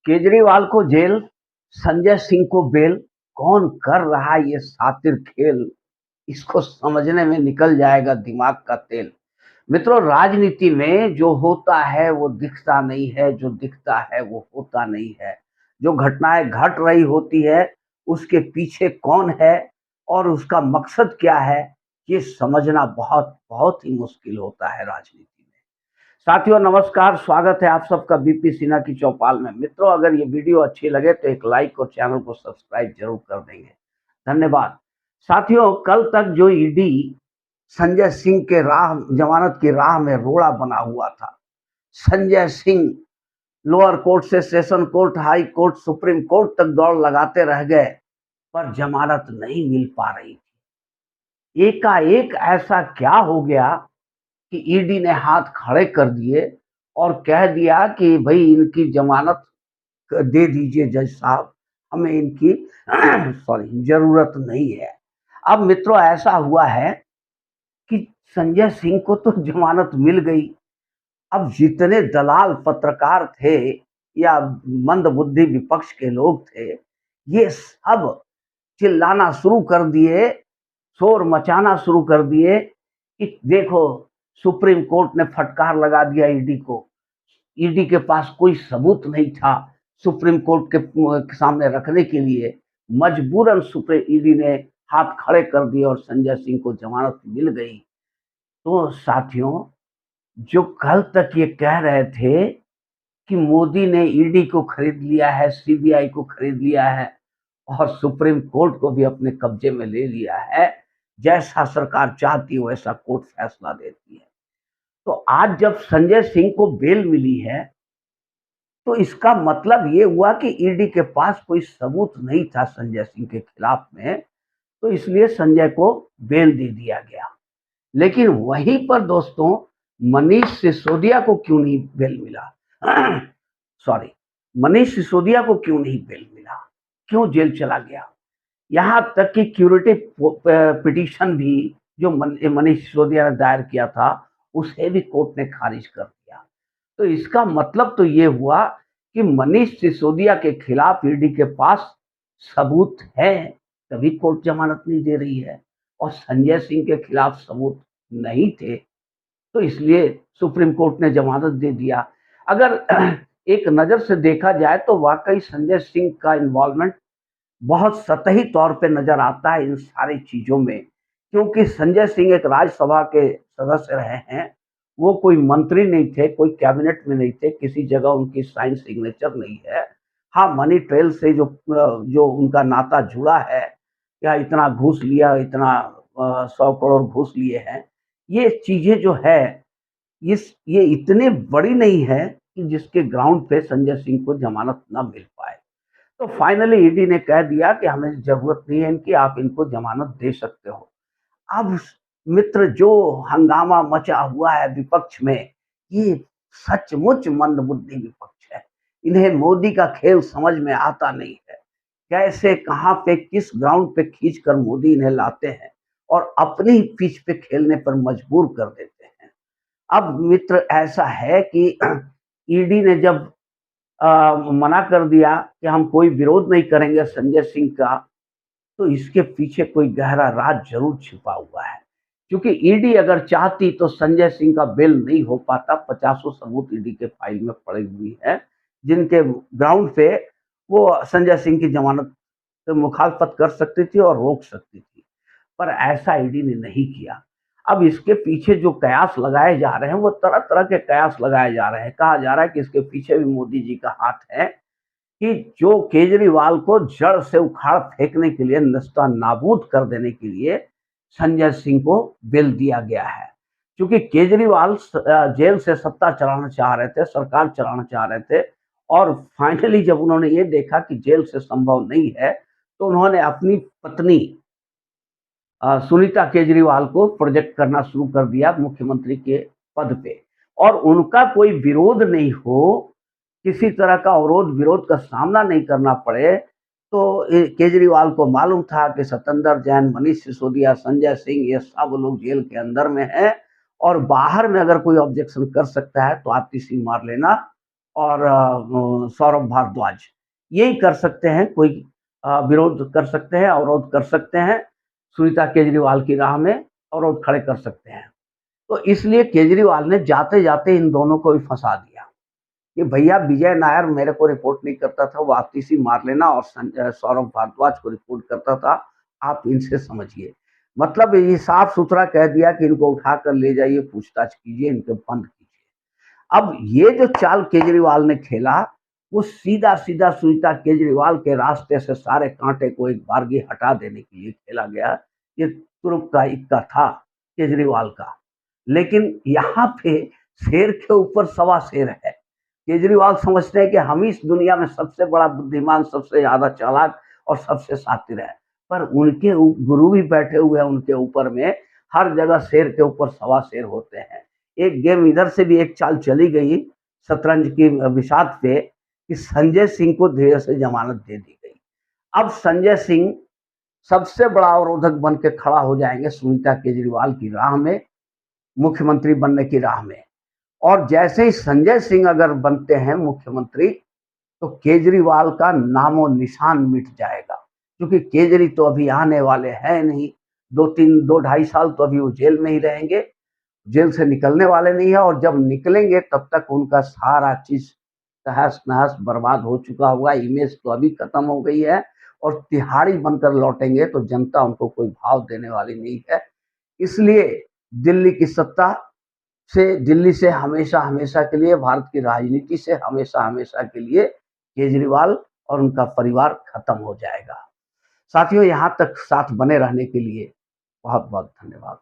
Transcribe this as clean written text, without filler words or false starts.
केजरीवाल को जेल, संजय सिंह को बेल, कौन कर रहा है ये शातिर खेल? इसको समझने में निकल जाएगा दिमाग का तेल। मित्रों, राजनीति में जो होता है वो दिखता नहीं है, जो दिखता है वो होता नहीं है। जो घटनाएं घट रही होती है, उसके पीछे कौन है और उसका मकसद क्या है, ये समझना बहुत बहुत ही मुश्किल होता है राजनीति में। साथियों नमस्कार, स्वागत है आप सबका बीपी सिन्हा की चौपाल में। मित्रों, अगर ये वीडियो अच्छी लगे तो एक लाइक और चैनल को सब्सक्राइब जरूर कर देंगे। धन्यवाद। साथियों, कल तक जो ईडी संजय सिंह के जमानत की राह में रोड़ा बना हुआ था। संजय सिंह लोअर कोर्ट से session court, high court, supreme court तक दौड़ लगाते रह गए, पर जमानत नहीं मिल पा रही थी। एकाएक ऐसा क्या हो गया कि ईडी ने हाथ खड़े कर दिए और कह दिया कि भाई इनकी जमानत दे दीजिए जज साहब, हमें इनकी सॉरी जरूरत नहीं है। अब मित्रों, ऐसा हुआ है कि संजय सिंह को तो जमानत मिल गई। अब जितने दलाल पत्रकार थे या मंदबुद्धि विपक्ष के लोग थे, ये सब चिल्लाना शुरू कर दिए, शोर मचाना शुरू कर दिए कि देखो, सुप्रीम कोर्ट ने फटकार लगा दिया ईडी को। ईडी के पास कोई सबूत नहीं था सुप्रीम कोर्ट के सामने रखने के लिए। मजबूरन सुप्रीम ईडी ने हाथ खड़े कर दिए और संजय सिंह को जमानत मिल गई। तो साथियों, जो कल तक ये कह रहे थे कि मोदी ने ईडी को खरीद लिया है, सीबीआई को खरीद लिया है और सुप्रीम कोर्ट को भी अपने कब्जे में ले लिया है, जैसा सरकार चाहती है वैसा कोर्ट फैसला देती है। तो आज जब संजय सिंह को बेल मिली है, तो इसका मतलब ये हुआ कि ईडी के पास कोई सबूत नहीं था संजय सिंह के खिलाफ में, तो इसलिए संजय को बेल दे दिया गया। लेकिन वहीं पर दोस्तों, मनीष सिसोदिया को क्यों नहीं बेल मिला? सॉरी, मनीष सिसोदिया को क्यों नहीं बेल मिला? क्यों जेल चला गया? यहाँ तक कि क्यूरेटिव पिटीशन भी जो मनीष सिसोदिया ने दायर किया था, उसे भी कोर्ट ने खारिज कर दिया। तो इसका मतलब तो ये हुआ कि मनीष सिसोदिया के खिलाफ ईडी के पास सबूत है, तभी कोर्ट जमानत नहीं दे रही है। और संजय सिंह के खिलाफ सबूत नहीं थे, तो इसलिए सुप्रीम कोर्ट ने जमानत दे दिया। अगर एक नज़र से देखा जाए तो वाकई संजय सिंह का इन्वॉल्वमेंट बहुत सतही तौर पे नज़र आता है इन सारी चीज़ों में, क्योंकि संजय सिंह एक राज्यसभा के सदस्य रहे हैं। वो कोई मंत्री नहीं थे, कोई कैबिनेट में नहीं थे, किसी जगह उनकी साइन सिग्नेचर नहीं है। हाँ, मनी ट्रेल से जो उनका नाता जुड़ा है, या इतना घूस लिया, इतना 100 करोड़ घूस लिए हैं, ये चीज़ें जो है ये इतनी बड़ी नहीं है कि जिसके ग्राउंड पे संजय सिंह को जमानत ना मिल पाए। तो फाइनली ईडी ने कह दिया कि हमें जरूरत नहीं है इनकी, आप इनको जमानत दे सकते हो। अब मित्र, जो हंगामा मचा हुआ है विपक्ष में, ये सचमुच मंदबुद्धि विपक्ष है। इन्हें मोदी का खेल समझ में आता नहीं है। कैसे, कहाँ पे, किस ग्राउंड पे खींच कर मोदी इन्हें लाते हैं और अपनी ही पिच पे खेलने पर मजबूर कर देते हैं। अब मित्र, ऐसा है कि ईडी ने जब मना कर दिया कि हम कोई विरोध नहीं करेंगे संजय सिंह का, तो इसके पीछे कोई गहरा राज जरूर छिपा हुआ है। क्योंकि ईडी अगर चाहती तो संजय सिंह का बेल नहीं हो पाता। 50 सबूत ईडी के फाइल में पड़ी हुई है, जिनके ग्राउंड पे वो संजय सिंह की जमानत से मुखालफत कर सकती थी और रोक सकती थी, पर ऐसा ईडी ने नहीं किया। अब इसके पीछे जो कयास लगाए जा रहे हैं, वो तरह तरह के कयास लगाए जा रहे हैं। कहा जा रहा है कि इसके पीछे भी मोदी जी का हाथ है, कि जो केजरीवाल को जड़ से उखाड़ फेंकने के लिए, नस्ता नाबूद कर देने के लिए संजय सिंह को बेल दिया गया है। क्योंकि केजरीवाल जेल से सत्ता चलाना चाह रहे थे, सरकार चलाना चाह रहे थे, और फाइनली जब उन्होंने ये देखा कि जेल से संभव नहीं है, तो उन्होंने अपनी पत्नी सुनीता केजरीवाल को प्रोजेक्ट करना शुरू कर दिया मुख्यमंत्री के पद पे। और उनका कोई विरोध नहीं हो, किसी तरह का अवरोध विरोध का सामना नहीं करना पड़े, तो केजरीवाल को मालूम था कि सत्येंद्र जैन, मनीष सिसोदिया, संजय सिंह, ये सब लोग जेल के अंदर में हैं, और बाहर में अगर कोई ऑब्जेक्शन कर सकता है तो आतिशी मार लेना और सौरभ भारद्वाज यही कर सकते हैं। कोई विरोध कर सकते हैं, अवरोध कर सकते हैं, सुनीता केजरीवाल की राह में अवरोध खड़े कर सकते हैं। तो इसलिए केजरीवाल ने जाते-जाते इन दोनों को भी फँसा दिया कि भैया विजय नायर मेरे को रिपोर्ट नहीं करता था, वो आतिशी मार लेना, और सौरभ भारद्वाज को रिपोर्ट करता था, आप इनसे समझिए। मतलब ये साफ-सुथरा कह दिया कि इनको उठाकर ले जाइए, पूछताछ कीजिए, इनको बंद कीजिए। अब ये जो चाल केजरीवाल ने खेला, वो सीधा-सीधा सुनीता केजरीवाल के रास्ते से सारे काँटे को एक बारगी हटा देने के लिए खेला गया। ये तुरुप का इक्का था केजरीवाल का। लेकिन यहाँ पे शेर के ऊपर सवा शेर है। केजरीवाल समझते हैं कि हम ही इस दुनिया में सबसे बड़ा बुद्धिमान, सबसे ज़्यादा चालाक और सबसे शातिर है। पर उनके गुरु भी बैठे हुए हैं उनके ऊपर में, हर जगह शेर के ऊपर सवा शेर होते हैं। एक गेम इधर से भी एक चाल चली गई शतरंज की बिसात पे कि संजय सिंह को धीरे से जमानत दे दी गई। अब संजय सिंह सबसे बड़ा अवरोधक बन के खड़ा हो जाएंगे सुनीता केजरीवाल की राह में, मुख्यमंत्री बनने की राह में। और जैसे ही संजय सिंह अगर बनते हैं मुख्यमंत्री, तो केजरीवाल का नामो निशान मिट जाएगा, क्योंकि केजरी तो अभी आने वाले हैं नहीं। 2 ढाई साल तो अभी वो जेल में ही रहेंगे, जेल से निकलने वाले नहीं है, और जब निकलेंगे तब तक उनका सारा चीज तहस-नहस बर्बाद हो चुका होगा। इमेज तो अभी खत्म हो गई है, और तिहाड़ी बनकर लौटेंगे तो जनता उनको कोई भाव देने वाली नहीं है। इसलिए दिल्ली की सत्ता से, दिल्ली से हमेशा-हमेशा के लिए, भारत की राजनीति से हमेशा-हमेशा के लिए केजरीवाल और उनका परिवार खत्म हो जाएगा। साथियों, यहाँ तक साथ बने रहने के लिए बहुत-बहुत धन्यवाद।